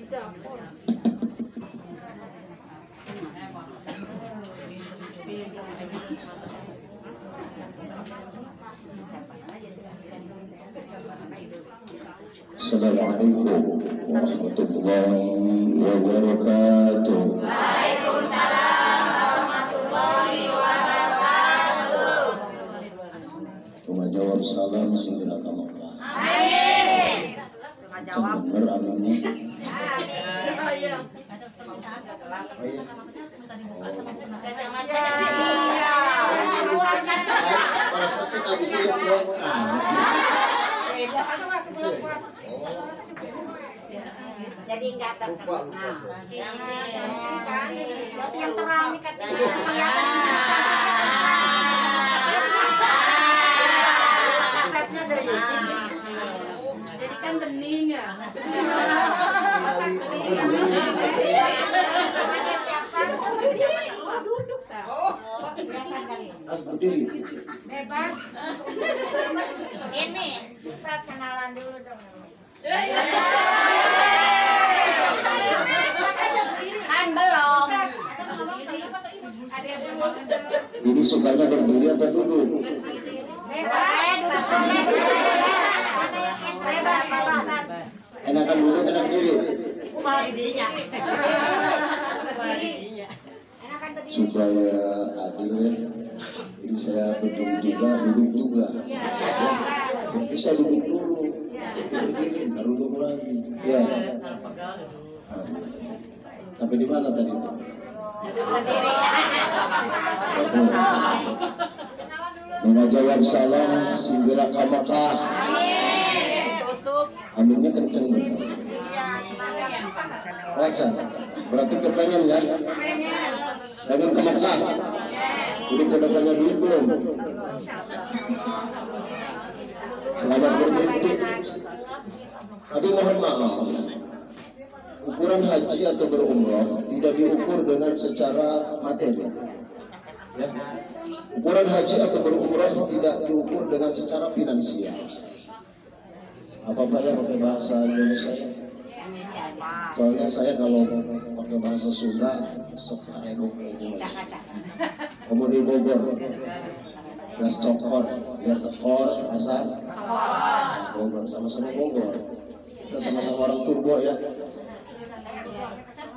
Assalamualaikum warahmatullahi wabarakatuh. Waalaikumsalam warahmatullahi wabarakatuh. Jawab salam segera ke Mekah. Amin. Jawab beramanya. Jadi enggak terkenal. Yang terang katanya asapnya dari. Jadi kan bening ya. Duduk tak? Berdiri. Bebas. Ini, Ustaz kenalan dulu dong. Kan belum. Ini sukanya berdiri atau duduk? Bebas, bebas. Enakan duduk, enak diri. Supaya adil ya. Jadi saya berdiri juga, duduk juga. Bisa duduk dulu, berdiri, baru duduk lagi. Ya. Sampai di mana tadi itu? Menjawab salam segera ke Mekah. Aminnya kenceng benar. Baca. Berarti kepengen kan? Pengen ke Mekah. Jadi kedatangannya duit belum? Selamat bermimpi. Tapi mohon maaf, ukuran haji atau berumrah tidak diukur dengan secara materi. Ya. Ukuran haji atau berumrah tidak diukur dengan secara finansial. Apa-apa ya pakai bahasa Indonesia ya? Soalnya saya kalau pakai bahasa Sunda sok aredo kamu di Bogor beras cokor biar tekor asal Bogor sama-sama Bogor, kita sama-sama orang Turbo ya.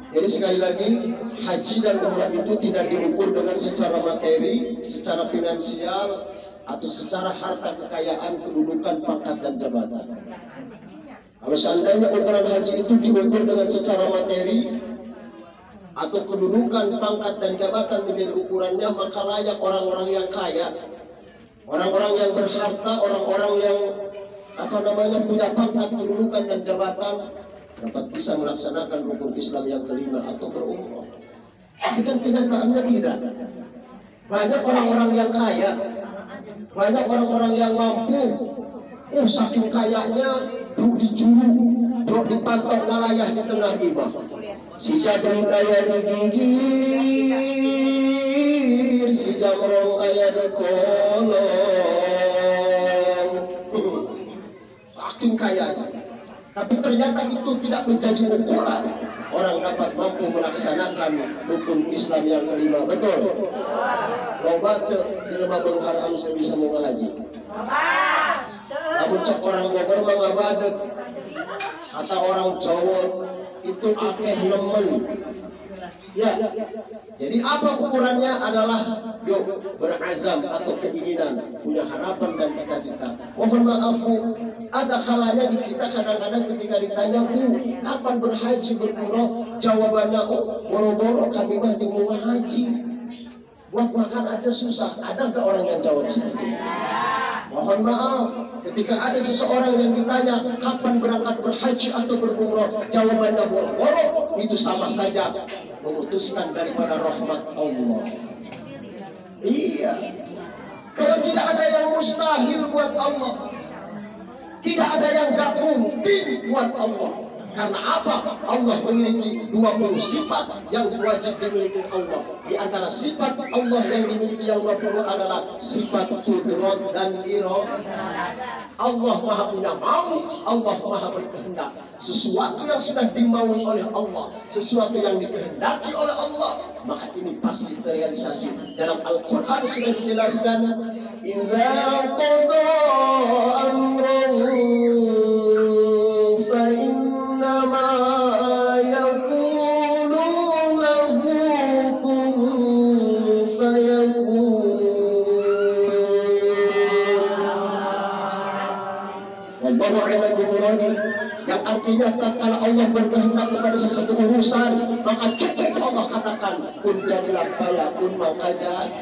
Jadi sekali lagi, haji dan umrah itu tidak diukur dengan secara materi, secara finansial, atau secara harta kekayaan, kedudukan, pangkat dan jabatan. Kalau seandainya ukuran haji itu diukur dengan secara materi atau kedudukan, pangkat dan jabatan menjadi ukurannya, maka layak orang-orang yang kaya, orang-orang yang berharta, orang-orang yang punya pangkat, kedudukan dan jabatan dapat bisa melaksanakan rukun Islam yang kelima atau berumrah. Tapi kan kenyataannya tidak. Banyak orang-orang yang kaya, banyak orang-orang yang mampu, saking kayanya bro dijuru, bro dipantau ngalayah di tengah imam. Si jadri kaya digigir, si jamrong kaya di kolong. Saking kayanya. Tapi ternyata itu tidak menjadi ukuran orang dapat mampu melaksanakan rukun Islam yang kelima. Betul? Loba teu jelema beunghar anu bisa mau ngaji. Lamun cek orang Bogor mah ngabadeg. Kata orang Jawa itu akeh nemen. Ya. Jadi apa ukurannya adalah yuk berazam atau keinginan, punya harapan dan cita-cita. Mohon maaf Bu, ada kalanya di kita kadang-kadang ketika ditanya Bu, kapan berhaji berumrah? Jawabannya boro-boro kami mah jeung mau haji. Buat makan aja susah. Ada nggak orang yang jawab seperti itu? Mohon maaf, ketika ada seseorang yang ditanya kapan berangkat berhaji atau berumrah, jawabannya boro-boro, itu sama saja memutuskan daripada rahmat Allah. Iya. Kalau tidak ada yang mustahil buat Allah, tidak ada yang gak mungkin buat Allah. Karena apa? Allah memiliki 20 sifat yang wajib dimiliki Allah. Di antara sifat Allah yang dimiliki yang 20 adalah sifat qudrat dan iradah. Allah Maha punya mau, Allah Maha berkehendak. Sesuatu yang sudah dimaui oleh Allah, sesuatu yang dikehendaki oleh Allah, maka ini pasti terrealisasi. Dalam Al-Quran sudah dijelaskan, idza qada amran fa innama yaqulu lahu kun fayakun. Wallahu a'lam bishawab. Yang artinya tatkala Allah berkehendak kepada sesuatu urusan, maka cukup Allah katakan kun jadilah fayakun, maka jadi.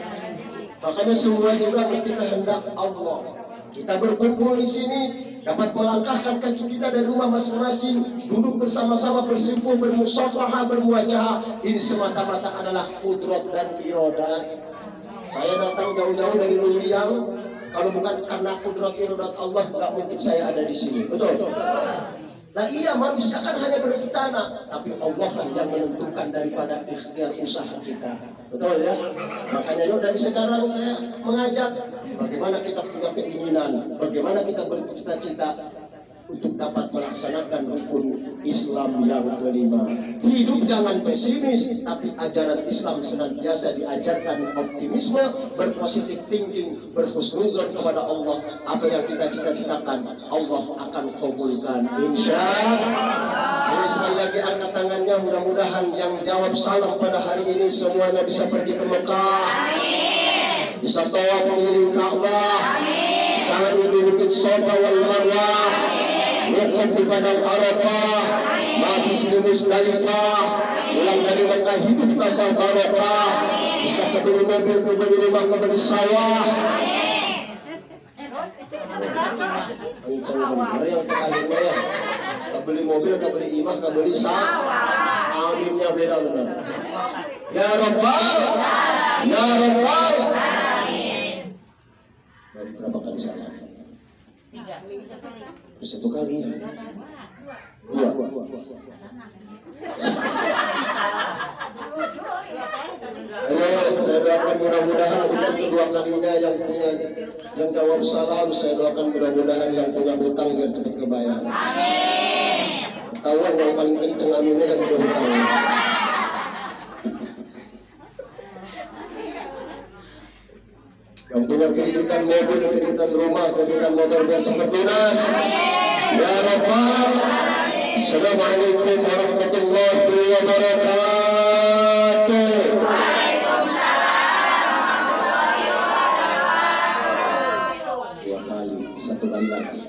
Makanya semua juga mesti kehendak Allah. Kita berkumpul di sini dapat melangkahkan kaki kita dari rumah masing-masing, duduk bersama-sama, bersimpuh, bermusafahah, bermuajahah. Ini semata-mata adalah qudrat dan iradah. Saya datang jauh-jauh dari Luliang. Kalau bukan karena qudrat iradat Allah, nggak mungkin saya ada di sini. Betul? Nah iya, manusia kan hanya berencana, tapi Allah yang menentukan daripada ikhtiar usaha kita. Betul ya? Makanya yuk dari sekarang saya mengajak bagaimana kita punya keinginan, bagaimana kita bercita-cita untuk dapat melaksanakan rukun Islam yang kelima. Hidup jangan pesimis, tapi ajaran Islam senantiasa diajarkan optimisme, berpositif thinking, berhusnuzon kepada Allah. Apa yang kita cita-citakan, Allah akan kabulkan, insya Allah. Ini sekali lagi angkat tangannya, mudah-mudahan yang jawab salam pada hari ini semuanya bisa pergi ke Mekah, bisa tawaf mengelilingi Ka'bah, sa'i di Bukit Safa wal Marwah, wukuf di Padang Arafah, mabis di Musdalifah, pulang dari Mekah hidup tanpa barokah, bisa kebeli mobil, kebeli rumah, kebeli sawah. Kencang bener yang kalinya ya. Kebeli mobil, kebeli imah, kebeli sawah. Aminnya beda benar. Ya Rabbal, ya Rabbal. Dari berapa kali salah? 3. Satu kali ya? 2. Ayo, saya doakan mudah-mudahan untuk kedua kalinya yang jawab salam, saya doakan mudah-mudahan yang punya hutang biar cepat kebayar. Amin. Ketahuan yang paling kenceng aminnya yang udah hutang. Yang punya kreditan mobil, kreditan rumah, kreditan motor biar cepat lunas. Ya Rabbal. Assalamualaikum warahmatullahi wabarakatuh. Waalaikumsalam warahmatullahi wabarakatuh. 2 kali, 1 kali lagi.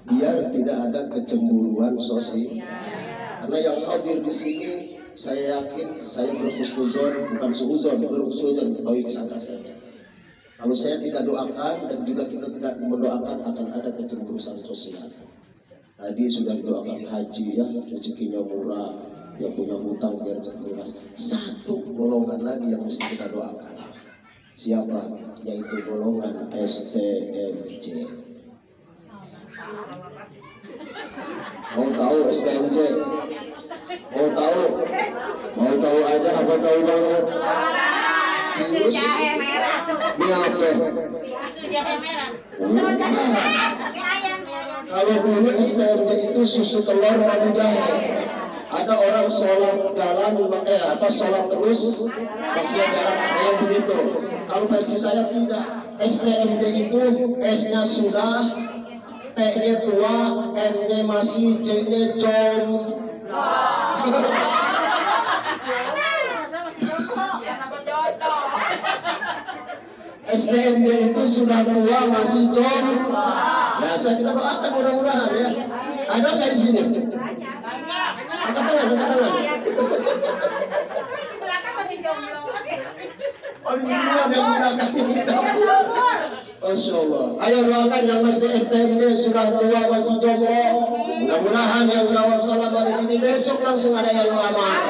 Biar tidak ada kecemburuan sosial. Karena yang hadir di sini, saya yakin saya berhusnuzon, bukan suuzon, berhusnuzon, baik sangka saya. Kalau saya tidak doakan dan juga kita tidak mendoakan akan ada kecemburuan sosial. Tadi sudah doakan haji ya, rezekinya murah, yang punya hutang biar cepat lunas. Satu golongan lagi yang mesti kita doakan. Siapa? Yaitu golongan STMJ. Mau tahu STMJ? Mau tahu? Mau tahu aja apa tahu banget? Susu jahe merah. Ini apa? Susu jahe merah. Kalau dulu STMJ itu susu telur madu jahe. Ada orang sholat jalan, sholat terus, maksudnya jalan kayak begitu. Kalau versi saya tidak. STMJ itu S-nya sudah, T-nya tua, M-nya masih, J-nya John. STMJ itu sudah tua, masih John. Biasa kita doakan mudah-mudahan ya. Ada nggak di sini? Angkat tangan, angkat tangan. Masya Allah. Ayo doakan yang masih STMJ sudah tua, masih jomblo. Mudah-mudahan yang jawab salam hari ini besok langsung ada yang lamar.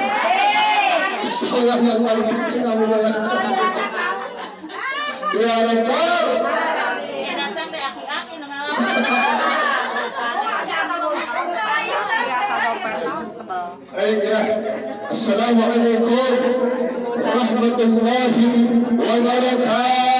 Tolong yang paling kecil kamu mengajar. Ya Rabbal. Ya datang deh aki-aki nunggu. Ya. Assalamualaikum warahmatullahi wabarakatuh.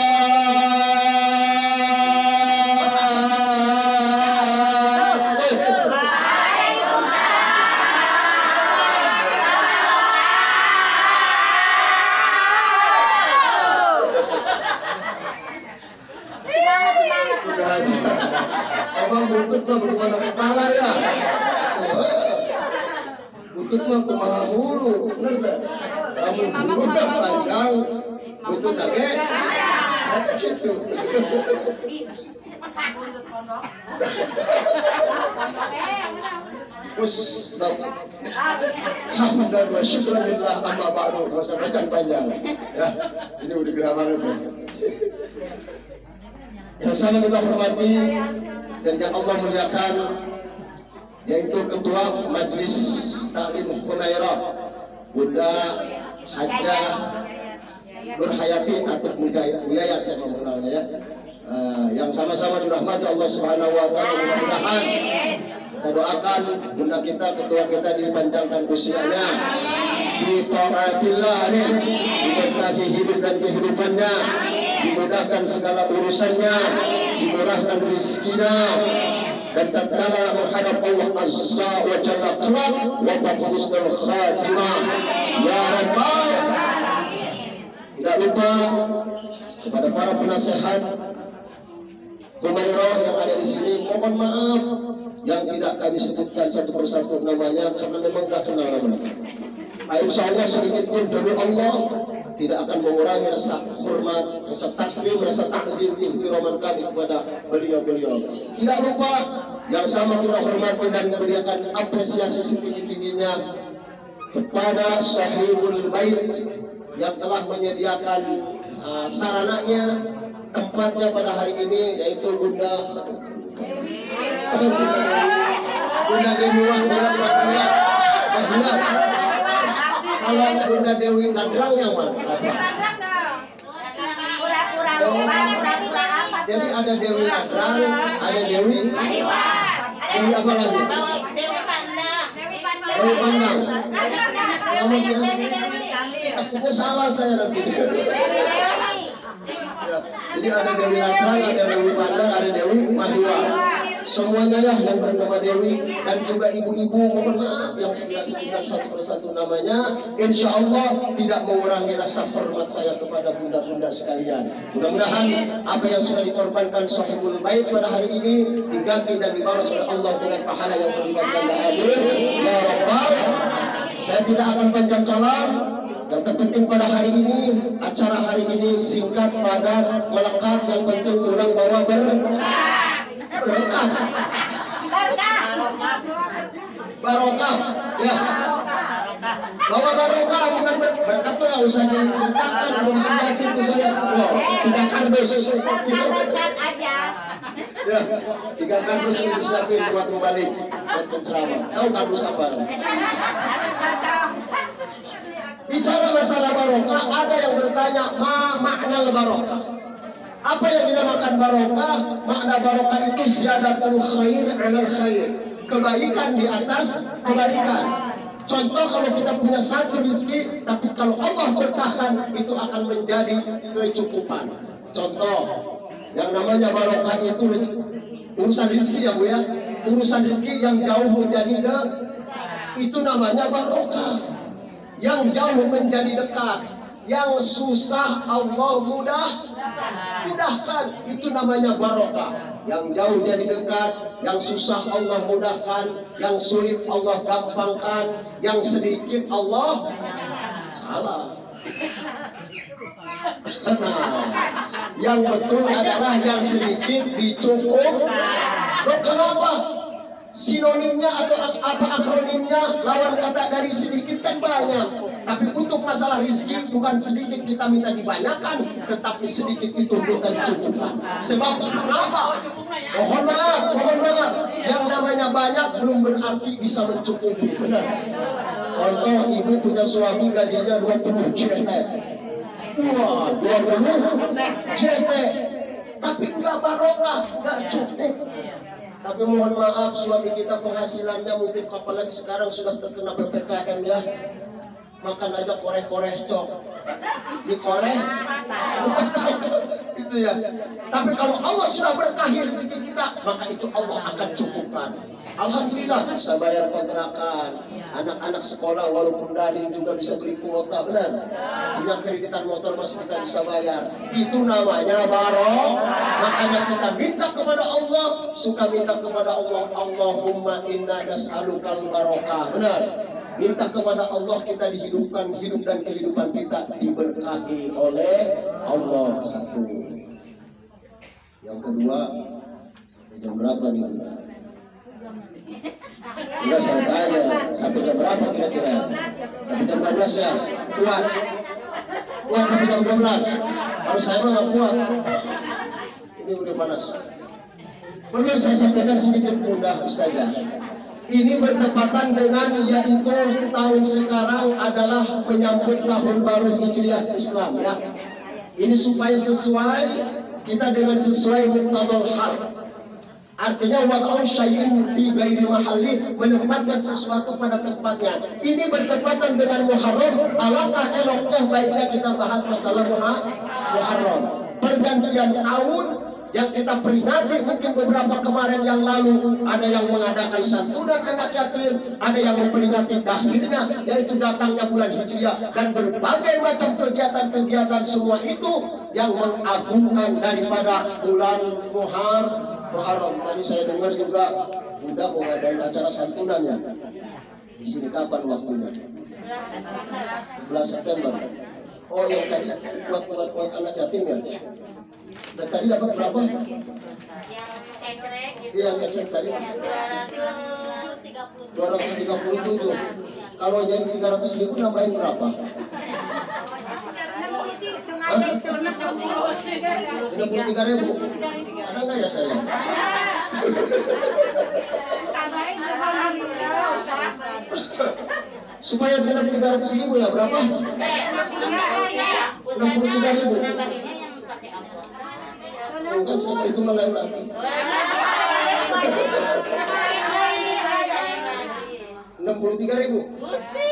Abang buntut mah kemana kepala ya? Buntut mah kemana mulu, bener tak? Kamu buntut panjang, buntut lagi, ada gitu. Us, hamdan wa syukranillah amma ba'du. Gak usah panjang, ya. Ini udah gerah banget ya. Yang sama kita hormati dan yang Allah muliakan, yaitu Ketua Majelis Taklim Khumairah Bunda Hajah Nur Hayati atau Buyayat, saya mengenalnya ya. Yang sama-sama dirahmati Allah Subhanahu wa taala, mudah-mudahan kita doakan Bunda kita, Ketua kita dipanjangkan usianya, di taatillah, diberkahi hidup dan kehidupannya, dimudahkan segala urusannya, dimurahkan rezekinya, dan tatkala menghadap Allah Azza wa Jalla kelak wafat husnul khatimah ya Rabbal. Tidak lupa kepada para penasehat Khumairah yang ada di sini, mohon maaf yang tidak kami sebutkan satu persatu namanya karena memang gak kenal namanya. Insya Allah sedikit pun demi Allah tidak akan mengurangi rasa hormat, rasa taklim, rasa takzim, ihtiroman kami kepada beliau-beliau. Tidak lupa yang sama kita hormati dan berikan apresiasi setinggi-tingginya kepada Sahibul Bait yang telah menyediakan sarananya, tempatnya pada hari ini, yaitu Bunda Dewi Wahdia. Kalau Bunda Dewi Nadrang yang mana? Jadi ada Dewi Nadrang, ada Dewi apa lagi? Dewi Pandang. Akhirnya salah saya nanti. Ya, jadi ada Dewi Nadrang, ada Dewi Pandang, ada Dewi Mahua. Semuanya ya yang bernama Dewi dan juga ibu-ibu, mohon maaf yang sudah sebutkan satu persatu namanya. Insya Allah tidak mengurangi rasa hormat saya kepada bunda-bunda sekalian. Mudah-mudahan apa yang sudah dikorbankan Sahibul Bait pada hari ini diganti dan dibalas oleh Allah dengan pahala yang berlipat ganda. Amin ya Rabbal. Saya tidak akan panjang kalam. Yang terpenting pada hari ini, acara hari ini singkat, padat, melekat. Yang penting kurang bawa berkah. Barokah, ya. Bawa barokah bukan berkat tuh, nggak usah diceritakan, belum siapin tuh saya. Wow, 3 kardus. Ya, 3 kardus yang disiapin buat kembali buat penceramah. Tahu kardus apa? Bicara masalah barokah, ada yang bertanya, makna barokah. Apa yang dinamakan barokah? Makna barokah itu ziyadatul khair 'alal khair. Kebaikan di atas kebaikan. Contoh, kalau kita punya satu rezeki, tapi kalau Allah bertahan, itu akan menjadi kecukupan. Contoh, yang namanya barokah itu urusan rezeki ya Bu ya. Urusan rezeki yang jauh menjadi dekat, itu namanya barokah. Yang jauh menjadi dekat, yang susah Allah mudahkan, itu namanya barokah. Yang jauh jadi dekat, yang susah Allah mudahkan, yang sulit Allah gampangkan, yang sedikit Allah salah. Nah, yang betul adalah yang sedikit dicukup. Loh, kenapa? Sinonimnya atau apa akronimnya, lawan kata dari sedikit kan banyak. Tapi untuk masalah rezeki bukan sedikit kita minta dibanyakan, tetapi sedikit itu bukan cukupan. Sebab kenapa? Mohon maaf, yang namanya banyak belum berarti bisa mencukupi. Benar. Contoh, ibu punya suami gajinya 20 JT. Wah, 20 JT. Tapi enggak barokah, enggak cukup. Tapi mohon maaf, suami kita penghasilannya mungkin apalagi sekarang sudah terkena PPKM ya. Makan aja koreh-koreh cok. Dikoreh itu ya. Tapi kalau Allah sudah berkahi rezeki kita, maka itu Allah akan cukupkan. Alhamdulillah bisa bayar kontrakan, anak-anak sekolah walaupun daring juga bisa beli kuota, benar. Punya kreditan motor masih kita bisa bayar. Itu namanya barokah. Makanya kita minta kepada Allah, suka minta kepada Allah, Allahumma inna nas'alukal barokah, benar. Minta kepada Allah kita dihidupkan, hidup dan kehidupan kita diberkahi oleh Allah. Satu. Yang kedua, jam berapa nih? Sudah saya tanya, sampai jam berapa kira-kira? Sampai jam 12 ya? Kuat? Kuat sampai jam 12? Kalau saya mah nggak kuat. Ini udah panas. Perlu saya sampaikan sedikit mudah Ustazah. Ini bertepatan dengan yaitu tahun sekarang adalah menyambut tahun baru Hijriah Islam ya. Ini supaya sesuai kita dengan sesuai muqtadal hal. Artinya wad'u syai'in fi ghairi mahalli, menempatkan sesuatu pada tempatnya. Ini bertepatan dengan Muharram. Alangkah eloknya baiknya kita bahas masalah Muharram. Pergantian tahun yang kita peringati mungkin beberapa kemarin yang lalu, ada yang mengadakan santunan anak yatim, ada yang memperingati dahirnya yaitu datangnya bulan Hijriah, dan berbagai macam kegiatan-kegiatan semua itu yang mengagungkan daripada bulan Muharram. Tadi saya dengar juga Bunda mau ngadain acara santunan ya. Di sini kapan waktunya? 11 September. Oh yang tadi buat anak yatim ya? Dan tadi dapat berapa? Yang kecerek gitu. Yang kecerek tadi? 237. Kalau jadi 300.000 nambahin berapa? 63.000. Ada nggak ya saya? Supaya genap 300.000 ya berapa? 63.000. Enggak, sama itu malah lagi. 63.000. Gusti.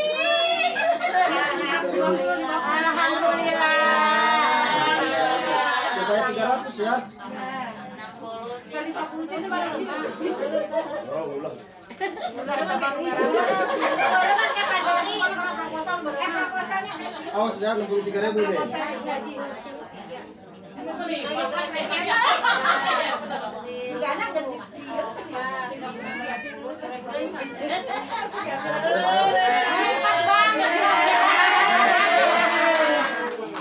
Alhamdulillah. Supaya 300 ya. 60. Oh, ulah. Awas ya, 63.000 deh.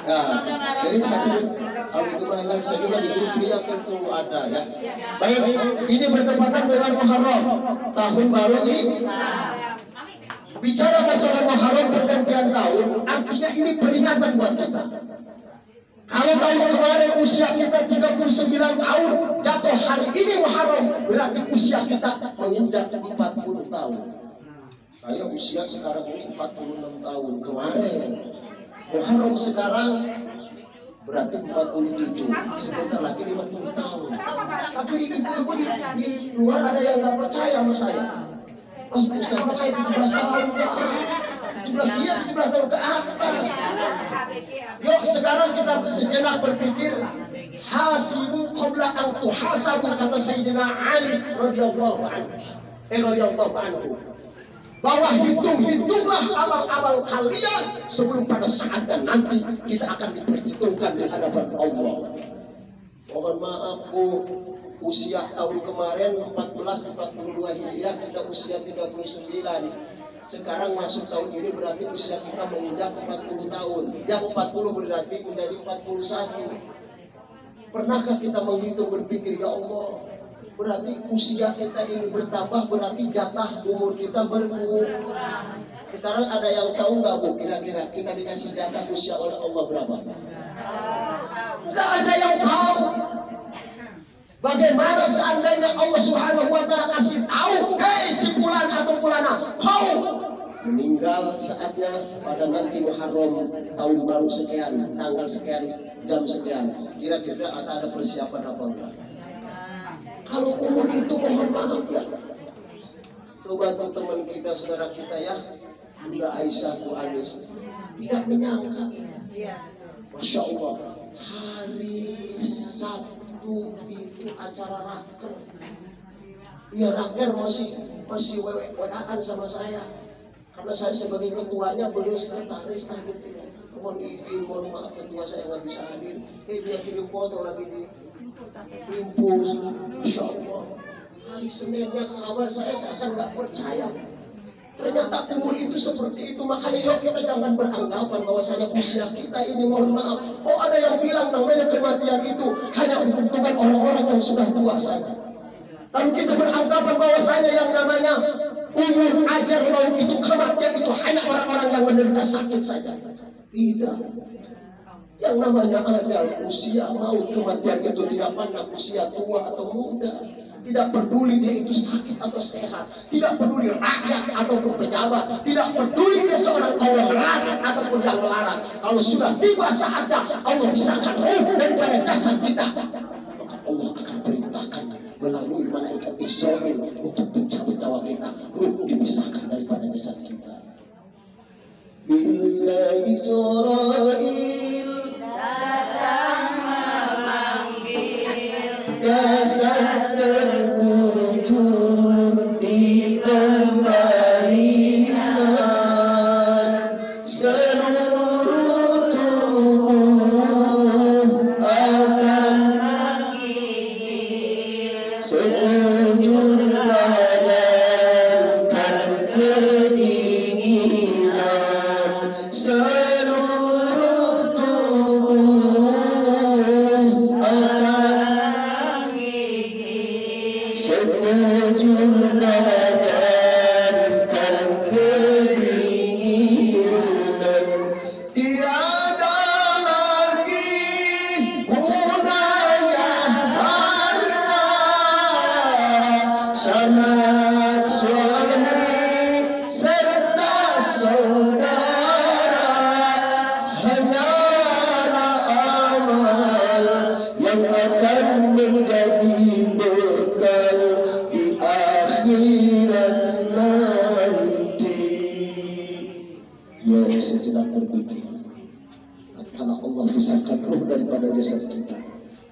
Nah, jadi kalau itu lagi saya juga di grup dia tentu ada ya. Baik, ini bertepatan dengan Muharram, tahun baru ini. Bicara masalah Muharram pergantian tahun, artinya ini peringatan buat kita. Kalau tahun kemarin usia kita 39 tahun, jatuh hari ini Muharram, berarti usia kita menginjak 40 tahun. Saya usia sekarang ini 46 tahun. Kemarin Muharram sekarang berarti 47. Sebentar lagi 50 tahun. Tapi ibu-ibu di luar ada yang nggak percaya sama saya. Oh, Ustaz, kayak 17 tahun ke 17 tahun ke atas. Yuk sekarang kita sejenak berpikir. Hasibu qabla an tuhasabu, kata Sayyidina Ali radhiyallahu anhu. Bahwa hitunglah amal-amal kalian sebelum pada saat dan nanti kita akan diperhitungkan di hadapan Allah. Mohon maaf Bu, usia tahun kemarin 1442 Hijriah kita usia 39. Sekarang masuk tahun ini berarti usia kita menginjak 40 tahun. Yang 40 berarti menjadi 41. Pernahkah kita menghitung berpikir, ya Allah, berarti usia kita ini bertambah, berarti jatah umur kita berkurang. Sekarang ada yang tahu nggak Bu, kira-kira kita dikasih jatah usia oleh Allah berapa? Nggak ada yang tahu. Bagaimana seandainya Allah Subhanahu wa Ta'ala kasih tahu, hei si fulan atau fulana, kau meninggal saatnya pada nanti Muharram tahun baru sekian, tanggal sekian, jam sekian. Kira-kira ada persiapan apa enggak? Kalau umur itu mohon maaf ya. Coba tuh teman kita, saudara kita ya, Bunda Aisyah Bu Anis, tidak menyangka. Masya Allah, hari Sabtu itu acara raker. Ya raker masih wewe-wewean sama saya. Karena saya sebagai ketuanya, beliau sekretaris gitu ya. Mohon izin, mohon maaf ketua saya nggak bisa hadir. Dia kirim foto lagi di impus. Masya Allah. Hari Seninnya kabar saya seakan nggak percaya. Ternyata umur itu seperti itu. Makanya yuk kita jangan beranggapan bahwasanya usia kita ini, mohon maaf. Oh ada yang bilang namanya kematian itu hanya menguntungkan orang-orang yang sudah tua saja. Lalu kita beranggapan bahwasanya yang namanya umur ajar maut itu, kematian itu hanya orang-orang yang menderita sakit saja. Tidak. Yang namanya ajal, usia maut, kematian itu tidak pandang usia tua atau muda. Tidak peduli dia itu sakit atau sehat. Tidak peduli rakyat ataupun pejabat. Tidak peduli dia seorang konglomerat ataupun yang melarang. Kalau sudah tiba saatnya Allah pisahkan roh daripada jasad kita, maka Allah akan perintahkan melalui malaikat Israil untuk mencabut nyawa kita. Ruh dipisahkan daripada jasad kita. Bila Israil datang memanggil, jasad terkubur di pembarian, seluruh tubuh akan menggigil, sekujur badan kan kedinginan, seluruh tubuh akan menggigil, sekujur badan kan kedinginan. Tiada lagi gunanya harta, sanak suami serta saudara, hanyalah amal yang akan menjadi bekal di akhirat nanti. Ya, sejenak berpikir, kalau Allah pisahkan roh daripada jasad kita,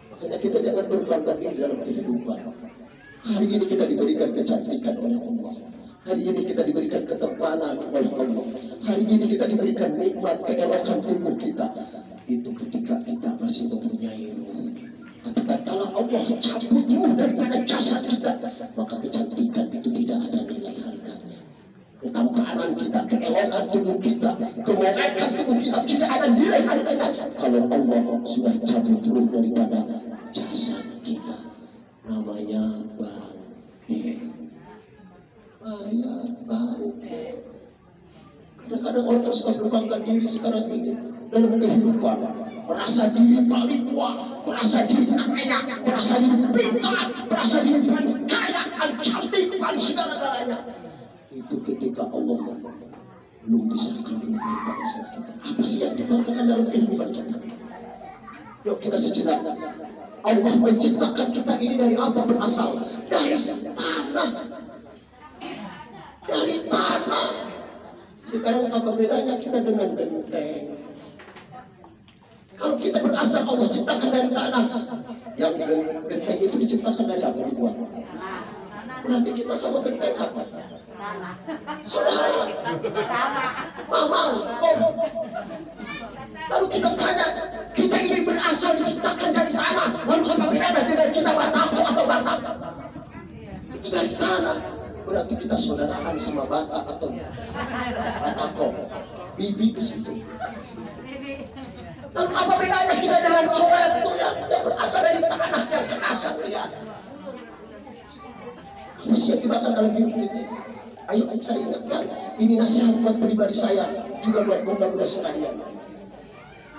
makanya kita jangan berbangga diri dalam kehidupan. Hari ini kita diberikan kecantikan oleh Allah. Hari ini kita diberikan ketempanan oleh Allah. Hari ini kita diberikan nikmat keelokan tubuh kita. Itu ketika kita masih mempunyai roh. Tapi kalau Allah cabut roh daripada jasad kita, maka kecantikan itu tidak ada nilai harganya. Ketampanan kita, keelokan tubuh kita, kemewahan tubuh kita tidak ada nilai harganya kalau Allah sudah cabut roh daripada jasad kita. Namanya bangke. Bangke. Kadang-kadang orang suka berbangga diri sekarang ini dalam kehidupan, merasa diri paling kuat, merasa diri kaya, merasa diri pintar, merasa diri paling kaya, paling cantik, paling segala-galanya. Itu ketika Allah belum bisa kembali pada saat kita. Apa sih yang dibanggakan dalam kehidupan kita? Yuk kita sejenak. Allah menciptakan kita ini dari apa berasal? Dari tanah. Dari tanah. Sekarang apa bedanya kita dengan genteng? Kalau kita berasal, Allah ciptakan dari tanah. Yang genteng itu diciptakan dari apa? Dibuat. Berarti kita sama genteng apa? Saudara, mama, om. Lalu kita tanya, kita ini berasal diciptakan dari tanah. Lalu apa bedanya dengan kita Batako atau Batak? Itu dari tanah. Berarti kita saudaraan sama Batak atau Batako. Bibi ke situ. Lalu apa bedanya kita dengan coret itu yang berasal dari tanah yang keras yang lihat? Apa sih yang dimakan dalam hidup ini? Ayo saya ingatkan, ini nasihat buat pribadi saya, juga buat bunda-bunda sekalian.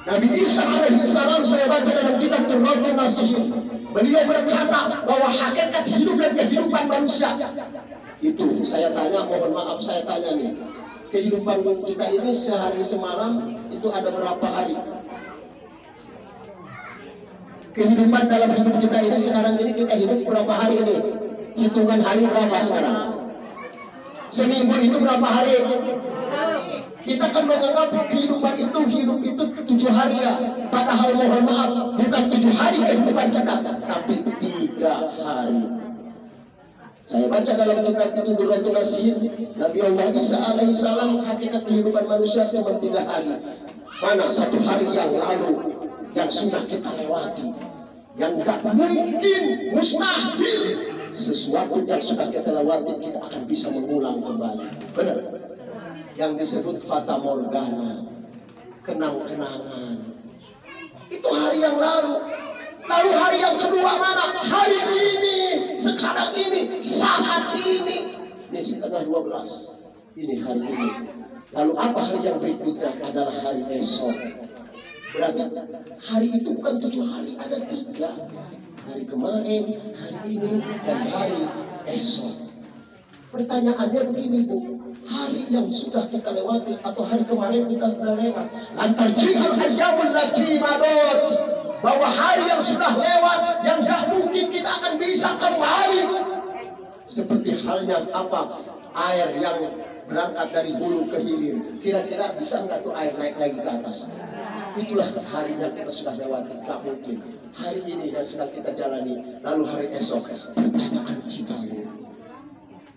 Nabi Isa alaihissalam, saya baca dalam kitab Turratul Nasihin, beliau berkata bahwa hakikat hidup dan kehidupan manusia itu, saya tanya, mohon maaf saya tanya nih, kehidupan kita ini sehari semalam itu ada berapa hari? Kehidupan dalam hidup kita ini sekarang ini kita hidup berapa hari ini? Hitungan hari berapa sekarang? Seminggu itu berapa hari? Kita kan menganggap kehidupan itu, hidup itu 7 hari ya. Padahal mohon maaf, bukan 7 hari kehidupan kita, tapi 3 hari. Saya baca dalam kitab itu Durratul Nasihin, Nabi Allah Isa alaihissalam, hakikat kehidupan manusia cuma 3 hari. Mana 1 hari yang lalu yang sudah kita lewati, yang gak mungkin, mustahil sesuatu yang sudah kita lewati kita akan bisa mengulang kembali. Benar? Yang disebut fata morgana, kenang-kenangan, itu hari yang lalu. Lalu hari yang kedua mana? Hari ini, sekarang ini, saat ini. Ini sekitar 12. Ini hari ini. Lalu apa hari yang berikutnya? Adalah hari esok. Berarti hari itu bukan 7 hari, ada 3. Hari kemarin, hari ini, dan hari esok. Pertanyaannya begini Bu, hari yang sudah kita lewati atau hari kemarin kita sudah lewat, lantarji'al ayyamul lati madot, bahwa hari yang sudah lewat yang gak mungkin kita akan bisa kembali. Seperti halnya apa? Air yang berangkat dari hulu ke hilir, kira-kira bisa nggak tuh air naik lagi ke atas? Itulah hari yang kita sudah lewati, gak mungkin. Hari ini yang sedang kita jalani, lalu hari esok. Pertanyaan kita,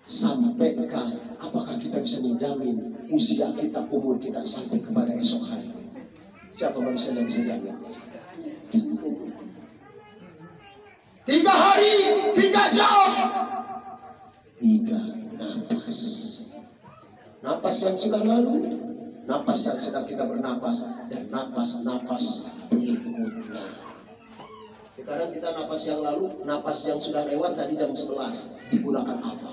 sampaikah, apakah kita bisa menjamin usia kita, umur kita sampai kepada esok hari? Siapa manusia yang bisa jamin? 3 hari, 3 jam, 3 napas. Napas yang sudah lalu, napas yang sedang kita bernapas, dan napas-napas berikutnya. Sekarang kita napas yang lalu, napas yang sudah lewat tadi jam 11, digunakan apa?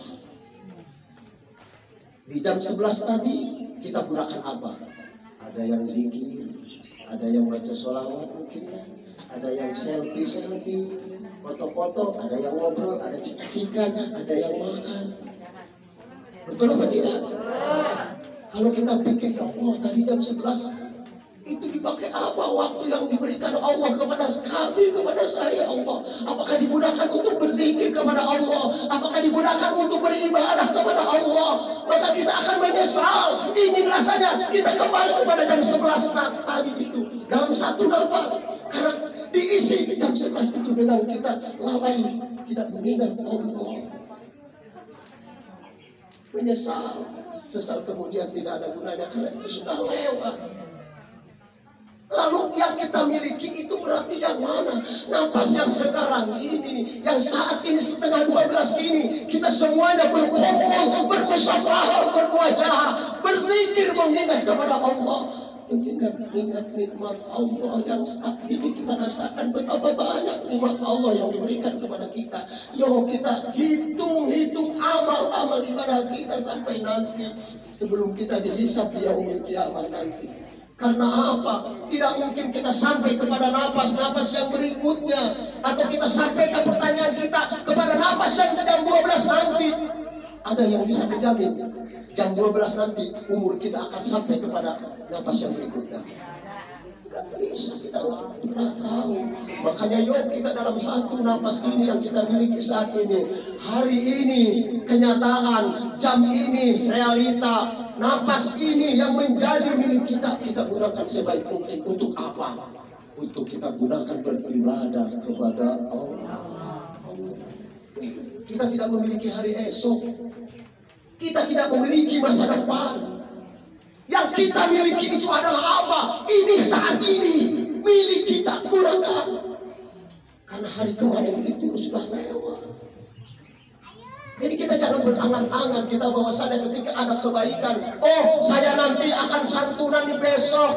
Di jam 11 tadi kita gunakan apa? Ada yang zikir, ada yang baca sholawat mungkin ya, ada yang selfie, foto-foto, ada yang ngobrol, ada cekik-cekikan, ada yang makan. Betul apa tidak? Kalau kita pikir, ya Allah, tadi jam 11 itu dipakai apa waktu yang diberikan Allah kepada kami, kepada saya, Allah? Apakah digunakan untuk berzikir kepada Allah? Apakah digunakan untuk beribadah kepada Allah? Maka kita akan menyesal. Ingin rasanya kita kembali kepada jam 11 tadi itu dalam satu nafas, karena diisi jam 11 itu dengan kita lalai, tidak mengingat Allah. Menyesal, sesal kemudian tidak ada gunanya karena itu sudah lewat. Lalu yang kita miliki itu berarti yang mana? Napas yang sekarang ini, yang saat ini setengah 12 ini, kita semuanya berkumpul, bermusyawarah, bermuajah, berzikir mengingat kepada Allah. Ingat nikmat Allah yang saat ini kita rasakan, betapa banyak nikmat Allah yang diberikan kepada kita. Yo, kita hitung amal-amal ibadah kita sampai nanti sebelum kita dihisab di yaumil kiamat nanti. Karena apa? Tidak mungkin kita sampai kepada napas-napas yang berikutnya, atau kita sampai ke pertanyaan kita kepada napas yang jam 12 nanti. Ada yang bisa menjamin jam 12 nanti umur kita akan sampai kepada napas yang berikutnya? Gak bisa, kita nggak pernah tahu. Makanya yuk kita dalam satu napas ini yang kita miliki saat ini, hari ini kenyataan, jam ini realita, napas ini yang menjadi milik kita, kita gunakan sebaik mungkin. Untuk apa? Untuk kita gunakan beribadah kepada Allah. Kita tidak memiliki hari esok, kita tidak memiliki masa depan. Yang kita miliki itu adalah apa? Ini saat ini milik kita, gunakan. Karena hari kemarin itu sudah lewat. Jadi kita jangan berangan-angan kita bahwasanya ketika ada kebaikan, oh saya nanti akan santunan di besok.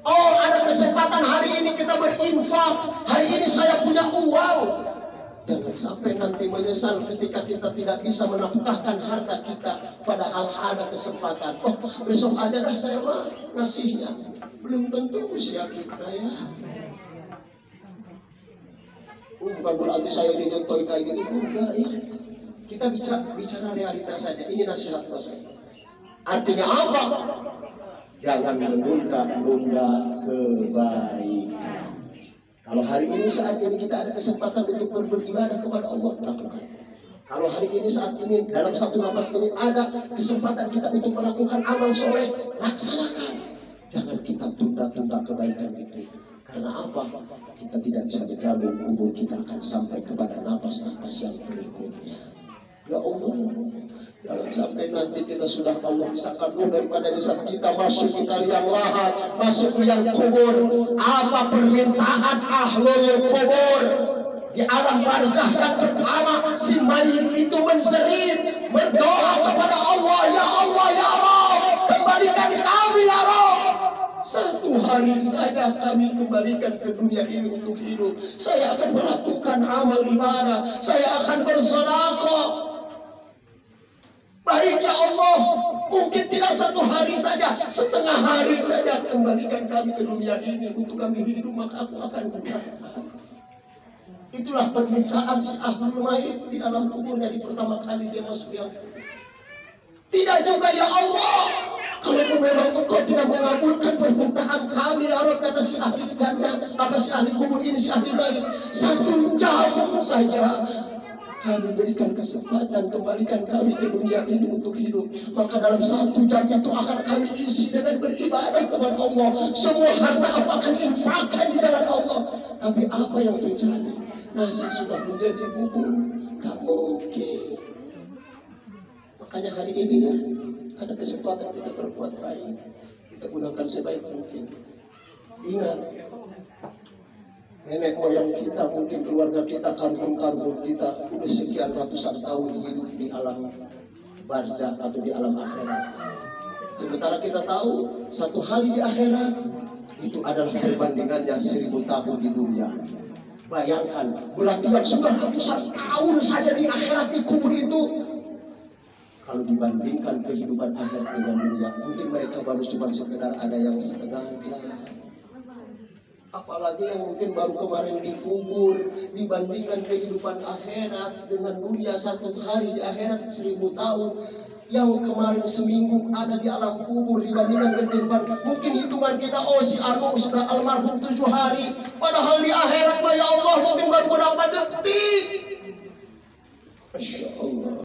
Oh ada kesempatan hari ini kita berinfak, hari ini saya punya uang. Jangan sampai nanti menyesal ketika kita tidak bisa menafkahkan harta kita, padahal ada kesempatan. Oh besok aja dah saya mah ngasihnya. Belum tentu usia kita ya. Bukan berarti saya dinyontoin kayak gitu, enggak ya. Kita bicara realitas saja. Ini nasihat bos saya. Artinya apa? Jangan menunda-nunda kebaikan. Kalau hari ini saat ini kita ada kesempatan untuk beribadah kepada Allah, lakukan. Kalau hari ini saat ini dalam satu nafas ini ada kesempatan kita untuk melakukan amal soleh, laksanakan. Jangan kita tunda-tunda kebaikan itu. Karena apa? Kita tidak bisa menjamin umur kita akan sampai kepada nafas-nafas yang berikutnya. Ya Allah, jangan sampai nanti kita sudah Allah pisahkan ruh daripada jasad kita, masuk kita liang lahat, masuk liang kubur. Apa permintaan ahlul kubur? Di alam barzah yang pertama, si mayit itu menjerit, berdoa kepada Allah, ya Allah, ya Rabb, kembalikan kami ya Rabb. Satu hari saja kami kembalikan ke dunia ini untuk hidup. Saya akan melakukan amal ibadah, saya akan bersedekah. Baik ya Allah, mungkin tidak satu hari saja, setengah hari saja kembalikan kami ke dunia ini untuk kami hidup, maka aku akan gunakan. Itulah permintaan si ahlul mayit di dalam kuburnya di pertama kali dia masuk yang. Tidak juga ya Allah, kalau memang engkau tidak mengabulkan permintaan kami ya Rabb, kata si ahli jannah, apa si ahli kubur ini, si ahli mayit, 1 jam saja kami berikan kesempatan, kembalikan kami ke dunia ini untuk hidup. Maka dalam 1 jam itu akan kami isi dengan beribadah kepada Allah. Semua harta apa akan infakkan di jalan Allah. Tapi apa yang terjadi? Nasi sudah menjadi bubur. Gak mungkin. Makanya hari ini ya, ada kesempatan kita berbuat baik. Kita gunakan sebaik mungkin. Ingat, nenek moyang kita, mungkin keluarga kita, karbon kita udah sekian ratusan tahun hidup di alam barzakh atau di alam akhirat. Sementara kita tahu satu hari di akhirat itu adalah perbandingannya 1000 tahun di dunia. Bayangkan, berarti yang sudah ratusan tahun saja di akhirat di kubur itu, kalau dibandingkan kehidupan akhirat dengan dunia, mungkin mereka baru cuma sekedar ada yang setengah jam. Apalagi yang mungkin baru kemarin dikubur, dibandingkan kehidupan akhirat dengan dunia 1 hari di akhirat 1000 tahun. Yang kemarin seminggu ada di alam kubur dibandingkan kehidupan, mungkin hitungan kita, oh si Arno sudah almarhum 7 hari. Padahal di akhirat ya Allah mungkin baru berapa detik.